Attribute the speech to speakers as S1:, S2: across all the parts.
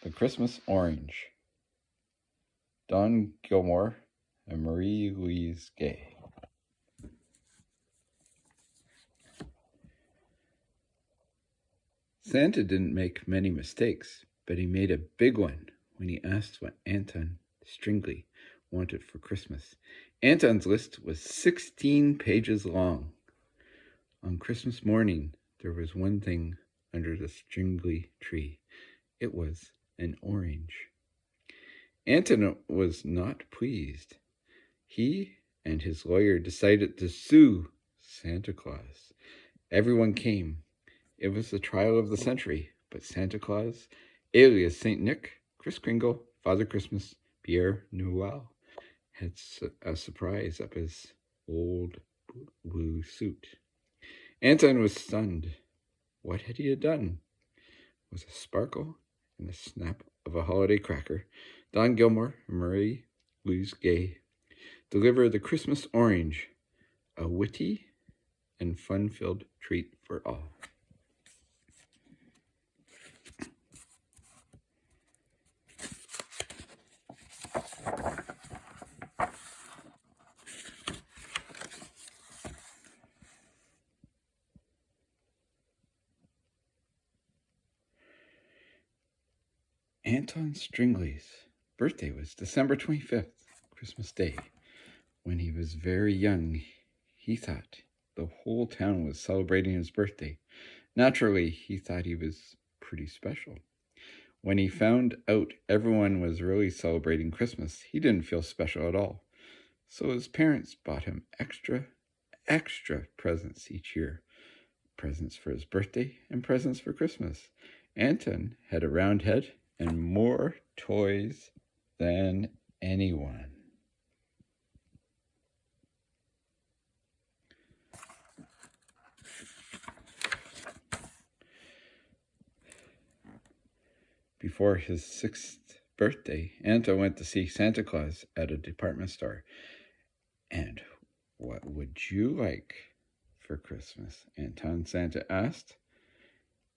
S1: The Christmas Orange. Don Gilmore and Marie Louise Gay. Santa didn't make many mistakes, but he made a big one when he asked what Anton Stringley wanted for Christmas. Anton's list was 16 pages long. On Christmas morning, there was one thing under the Stringley tree. It was an orange. Anton was not pleased. He and his lawyer decided to sue Santa Claus. Everyone came. It was the trial of the century, but Santa Claus, alias Saint Nick, Kris Kringle, Father Christmas, Pierre Noël, had a surprise up his old blue suit. Anton was stunned. What had he done? With a sparkle and the snap of a holiday cracker, Don Gilmore and Marie Louise Gay deliver the Christmas Orange, a witty and fun-filled treat for all. Anton Stringley's birthday was December 25th, Christmas Day. When he was very young, he thought the whole town was celebrating his birthday. Naturally, he thought he was pretty special. When he found out everyone was really celebrating Christmas, he didn't feel special at all. So his parents bought him extra presents each year. Presents for his birthday and presents for Christmas. Anton had a round head and more toys than anyone. Before his 6th birthday, Anton went to see Santa Claus at a department store. And what would you like for Christmas? Santa asked.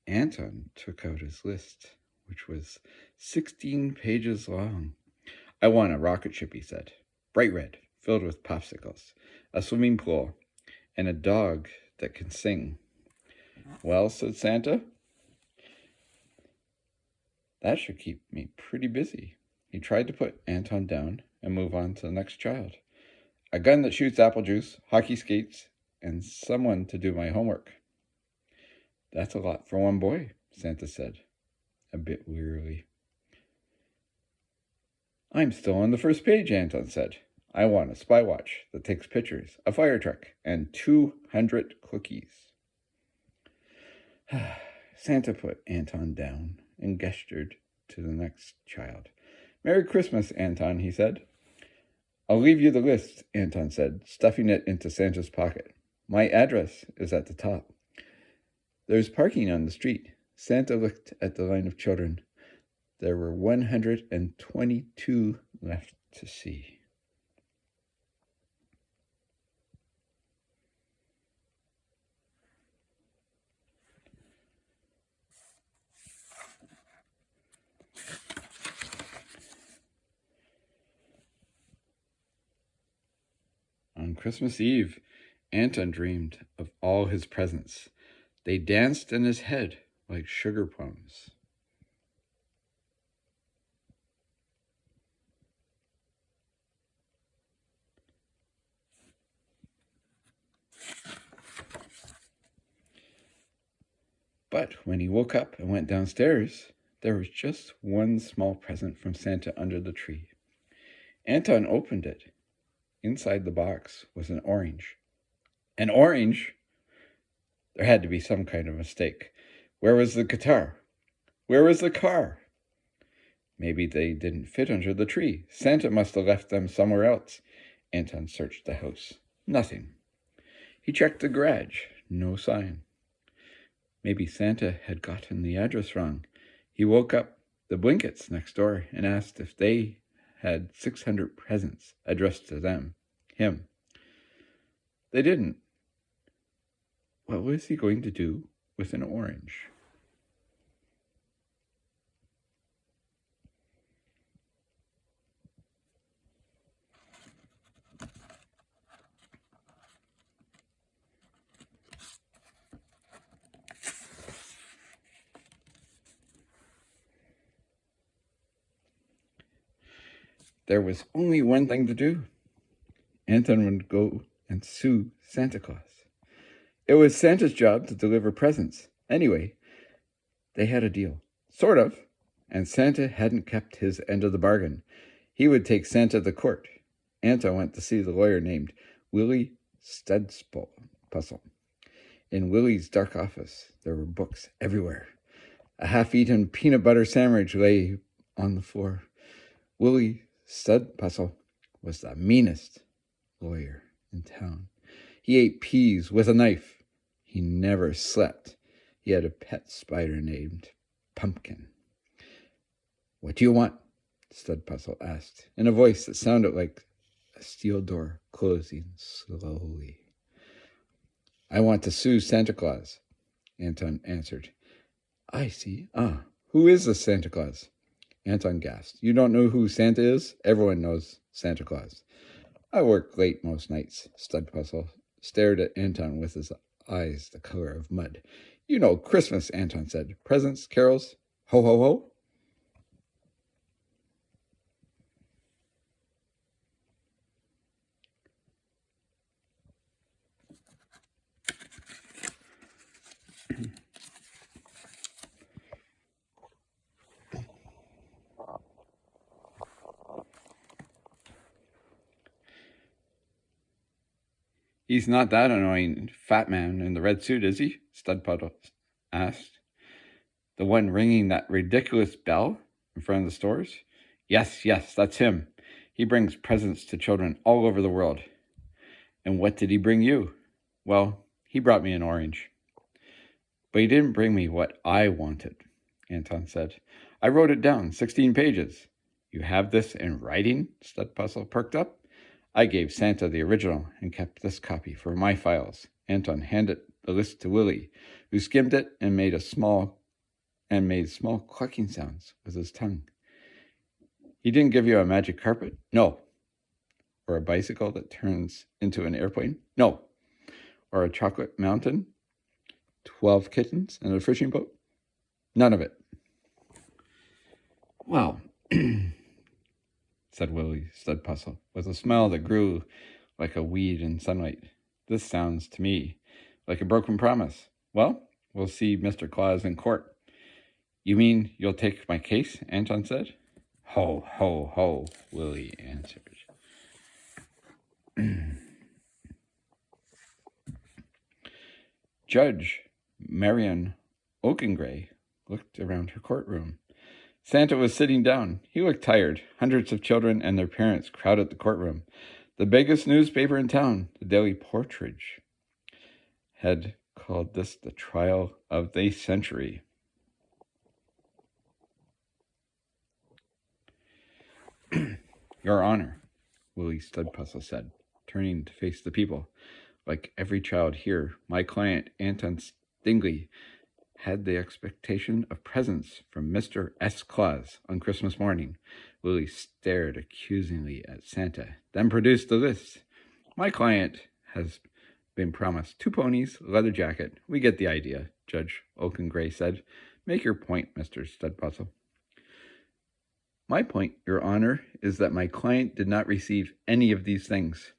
S1: Anton took out his list, which was 16 pages long. I want a rocket ship, he said, bright red, filled with popsicles, a swimming pool, and a dog that can sing. Well, said Santa, that should keep me pretty busy. He tried to put Anton down and move on to the next child. A gun that shoots apple juice, hockey skates, and someone to do my homework. That's a lot for one boy, Santa said, a bit wearily. I'm still on the first page, Anton said. I want a spy watch that takes pictures, a fire truck, and 200 cookies. Santa put Anton down and gestured to the next child. Merry Christmas, Anton, he said. I'll leave you the list, Anton said, stuffing it into Santa's pocket. My address is at the top. There's parking on the street. Santa looked at the line of children. There were 122 left to see. On Christmas Eve, Anton dreamed of all his presents. They danced in his head like sugar plums. But when he woke up and went downstairs, there was just one small present from Santa under the tree. Anton opened it. Inside the box was an orange. An orange? There had to be some kind of mistake. Where was the guitar? Where was the car? Maybe they didn't fit under the tree. Santa must have left them somewhere else. Anton searched the house. Nothing. He checked the garage. No sign. Maybe Santa had gotten the address wrong. He woke up the Blinkets next door and asked if they had 600 presents addressed to him. They didn't. What was he going to do with an orange? there was only one thing to do. Anton would go and sue Santa Claus. It was Santa's job to deliver presents. Anyway, they had a deal. Sort of. And Santa hadn't kept his end of the bargain. He would take Santa to court. Anton went to see the lawyer named Willie Studpuzzle. In Willie's dark office, there were books everywhere. A half-eaten peanut butter sandwich lay on the floor. Willie Studpuzzle was the meanest lawyer in town. He ate peas with a knife. He never slept. He had a pet spider named Pumpkin. "What do you want?" Studpuzzle asked, in a voice that sounded like a steel door closing slowly. "I want to sue Santa Claus," Anton answered. "I see. Who is this Santa Claus?" Anton gasped. "You don't know who Santa is? Everyone knows Santa Claus." "I work late most nights." Studpuzzle stared at Anton with his eyes the color of mud. "You know Christmas," Anton said. "Presents, carols, ho, ho, ho." "He's not that annoying fat man in the red suit, is he?" Studpuzzle asked. "The one ringing that ridiculous bell in front of the stores?" Yes, that's him. He brings presents to children all over the world." "And what did he bring you?" "Well, he brought me an orange." "But he didn't bring me what I wanted," Anton said. "I wrote it down, 16 pages. "You have this in writing?" Studpuzzle perked up. "I gave Santa the original and kept this copy for my files." Anton handed the list to Willie, who skimmed it and made small clucking sounds with his tongue. "He didn't give you a magic carpet?" "No." "Or a bicycle that turns into an airplane?" "No." "Or a chocolate mountain? 12 kittens and a fishing boat?" "None of it." "Well," said Willie Studpuzzle, with a smile that grew like a weed in sunlight, "this sounds to me like a broken promise. Well, we'll see Mr. Claus in court." "You mean you'll take my case?" Anton said. "Ho, ho, ho," Willie answered. Judge Marion Oakengray looked around her courtroom. Santa was sitting down. He looked tired. Hundreds of children and their parents crowded the courtroom. The biggest newspaper in town, the Daily Partridge, had called this the trial of the century. "Your Honor," Willie Studpuzzle said, turning to face the people. "Like every child here, my client, Anton Stingley, had the expectation of presents from Mr. S. Claus on Christmas morning." Willie stared accusingly at Santa, then produced the list. "My client has been promised 2 ponies, a leather jacket. We get the idea," Judge Oakengray said. "Make your point, Mr. Studpuzzle." "My point, Your Honor, is that my client did not receive any of these things.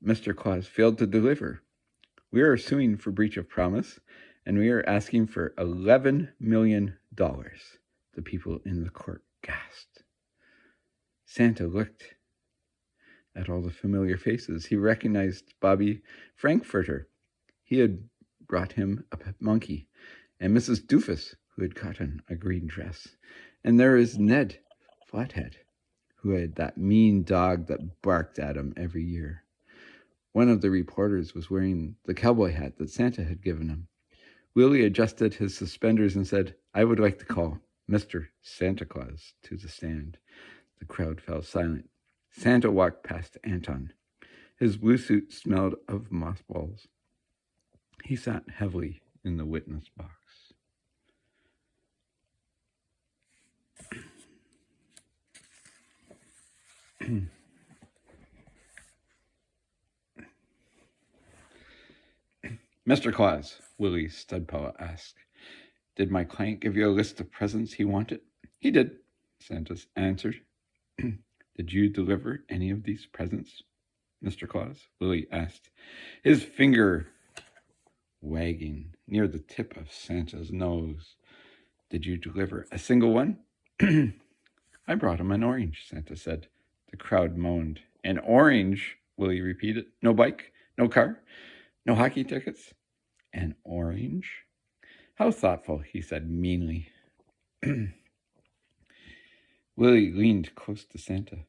S1: Mr. Claus failed to deliver. We are suing for breach of promise, and we are asking for $11 million. The people in the court gasped. Santa looked at all the familiar faces. He recognized Bobby Frankfurter. He had brought him a pet monkey, and Mrs. Doofus, who had gotten a green dress. And there is Ned Flathead, who had that mean dog that barked at him every year. One of the reporters was wearing the cowboy hat that Santa had given him. Willie adjusted his suspenders and said, "I would like to call Mr. Santa Claus to the stand." The crowd fell silent. Santa walked past Anton. His blue suit smelled of mothballs. He sat heavily in the witness box. "Mr. Claus," Willie Studpuzzle asked, "did my client give you a list of presents he wanted?" "He did," Santa answered. Did you deliver any of these presents, Mr. Claus? Willie asked, his finger wagging near the tip of Santa's nose. Did you deliver a single one? I brought him an orange, Santa said. The crowd moaned. An orange, Willie repeated. No bike, no car, no hockey tickets. An orange? How thoughtful, he said meanly. Willie leaned close to Santa.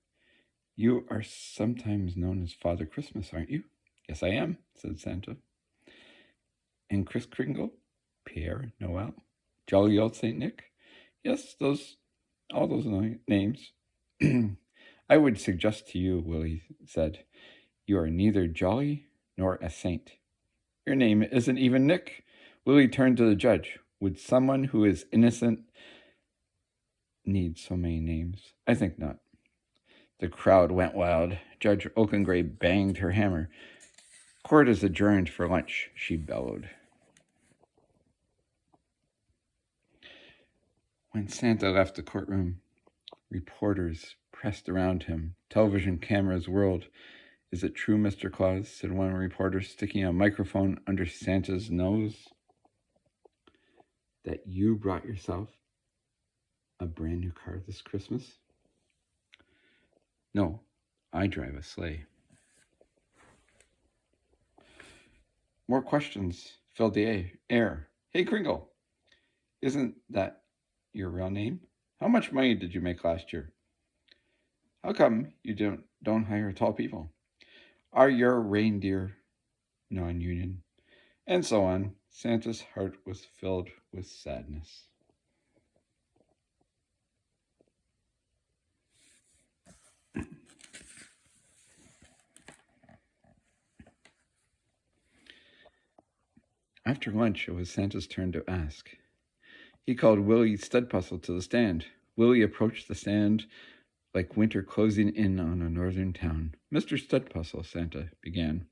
S1: You are sometimes known as Father Christmas, aren't you? Yes, I am, said Santa. And Kris Kringle? Pierre Noel? Jolly old Saint Nick? Yes, all those names. I would suggest to you, Willie said, you are neither jolly nor a saint. Your name isn't even Nick. Willie turned to the judge. Would someone who is innocent need so many names? I think not. The crowd went wild. Judge Oakengray banged her hammer. Court is adjourned for lunch, she bellowed. When Santa left the courtroom, reporters pressed around him. Television cameras whirled. Is it true, Mr. Claus? Said one reporter, sticking a microphone under Santa's nose, that you brought yourself a brand new car this Christmas? No, I drive a sleigh. More questions filled the air. Hey, Kringle, isn't that your real name? How much money did you make last year? How come you don't hire tall people? Are your reindeer non-union? And so on. Santa's heart was filled with sadness. After lunch, it was Santa's turn to ask. He called Willie Studpuzzle to the stand. Willie approached the stand like winter closing in on a northern town. Mr. Studpuzzle, Santa began.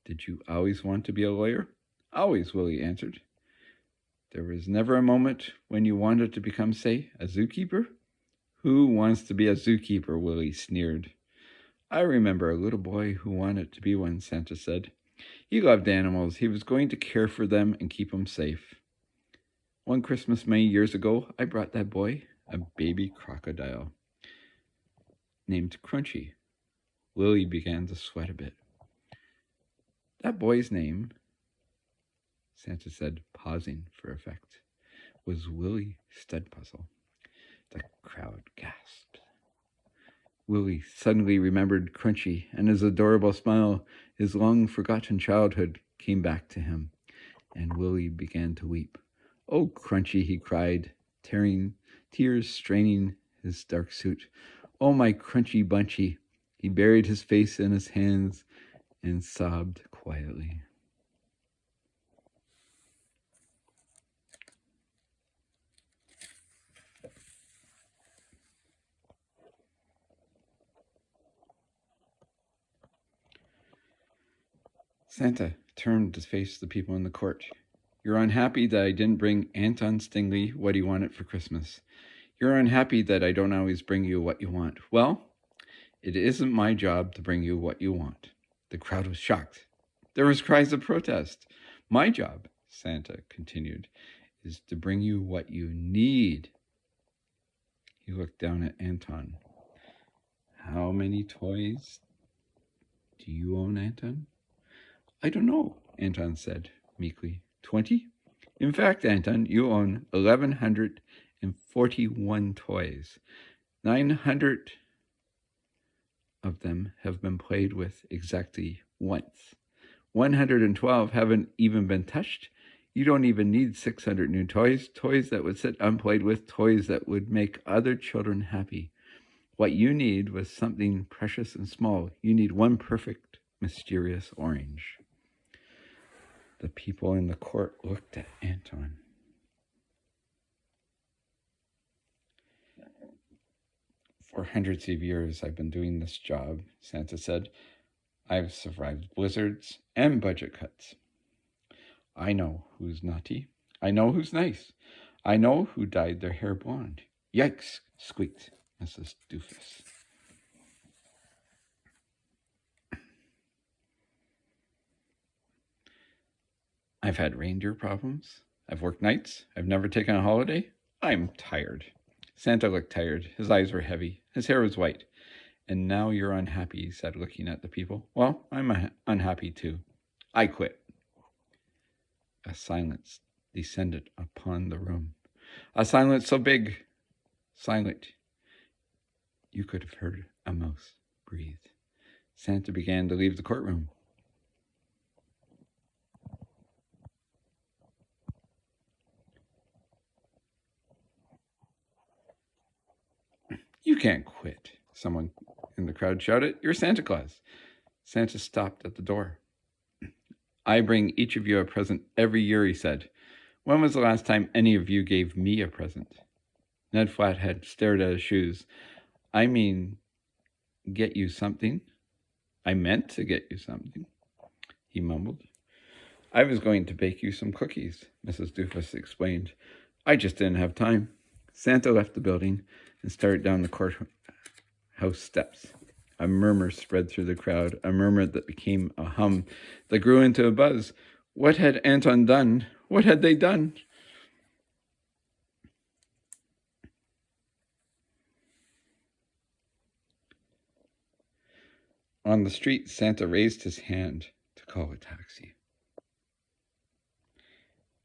S1: Did you always want to be a lawyer? Always, Willie answered. There was never a moment when you wanted to become, say, a zookeeper? Who wants to be a zookeeper? Willie sneered. I remember a little boy who wanted to be one, Santa said. He loved animals. He was going to care for them and keep them safe. One Christmas many years ago, I brought that boy a baby crocodile named Crunchy. Willie began to sweat a bit. That boy's name, Santa said, pausing for effect, was Willie Studpuzzle. The crowd gasped. Willie suddenly remembered Crunchy, and his adorable smile, his long-forgotten childhood, came back to him, and Willie began to weep. Oh, Crunchy, he cried, tears straining his dark suit. Oh, my Crunchy Bunchy. He buried his face in his hands and sobbed quietly. Santa turned to face the people in the court. You're unhappy that I didn't bring Anton Stingley what he wanted for Christmas. You're unhappy that I don't always bring you what you want. Well, it isn't my job to bring you what you want. The crowd was shocked. There was cries of protest. My job, Santa continued, is to bring you what you need. He looked down at Anton. How many toys do you own, Anton? I don't know, Anton said meekly. 20? In fact, Anton, you own 1,141 toys. 900 of them have been played with exactly once. 112 haven't even been touched. You don't even need 600 new toys, toys that would sit unplayed with, toys that would make other children happy. What you need was something precious and small. You need one perfect, mysterious orange. The people in the court looked at Anton. For hundreds of years, I've been doing this job, Santa said. I've survived blizzards and budget cuts. I know who's naughty. I know who's nice. I know who dyed their hair blonde. Yikes, squeaked Mrs. Doofus. I've had reindeer problems. I've worked nights. I've never taken a holiday. I'm tired. Santa looked tired. His eyes were heavy. His hair was white. And now you're unhappy, he said, looking at the people. Well, I'm unhappy too. I quit. A silence descended upon the room. A silence so big, silent, you could have heard a mouse breathe. Santa began to leave the courtroom. You can't quit, someone in the crowd shouted. You're Santa Claus. Santa stopped at the door. I bring each of you a present every year, he said. When was the last time any of you gave me a present? Ned Flathead stared at his shoes. I mean, get you something? I meant to get you something, he mumbled. I was going to bake you some cookies, Mrs. Doofus explained. I just didn't have time. Santa left the building and started down the courthouse steps. A murmur spread through the crowd, a murmur that became a hum, that grew into a buzz. What had Anton done? What had they done? On the street, Santa raised his hand to call a taxi.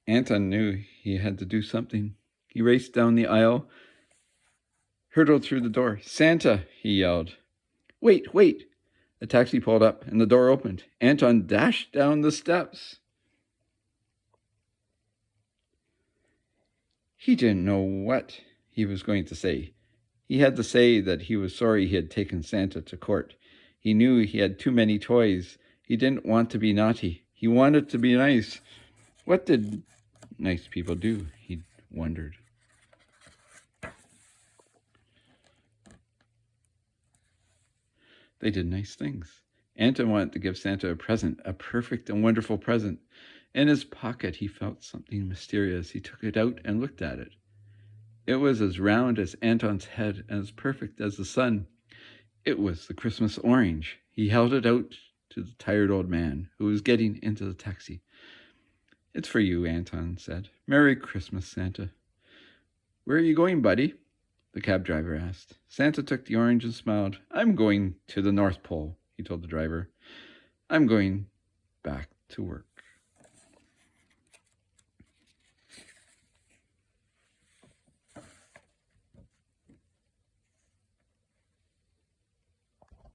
S1: Anton knew he had to do something. He raced down the aisle, hurtled through the door. Santa, he yelled. Wait, wait. The taxi pulled up and the door opened. Anton dashed down the steps. He didn't know what he was going to say. He had to say that he was sorry he had taken Santa to court. He knew he had too many toys. He didn't want to be naughty. He wanted to be nice. What did nice people do? He wondered. They did nice things. Anton wanted to give Santa a present, a perfect and wonderful present. In his pocket, he felt something mysterious. He took it out and looked at it. It was as round as Anton's head and as perfect as the sun. It was the Christmas orange. He held it out to the tired old man who was getting into the taxi. It's for you, Anton said. Merry Christmas, Santa. Where are you going, buddy? The cab driver asked. Santa took the orange and smiled. I'm going to the North Pole, he told the driver. I'm going back to work.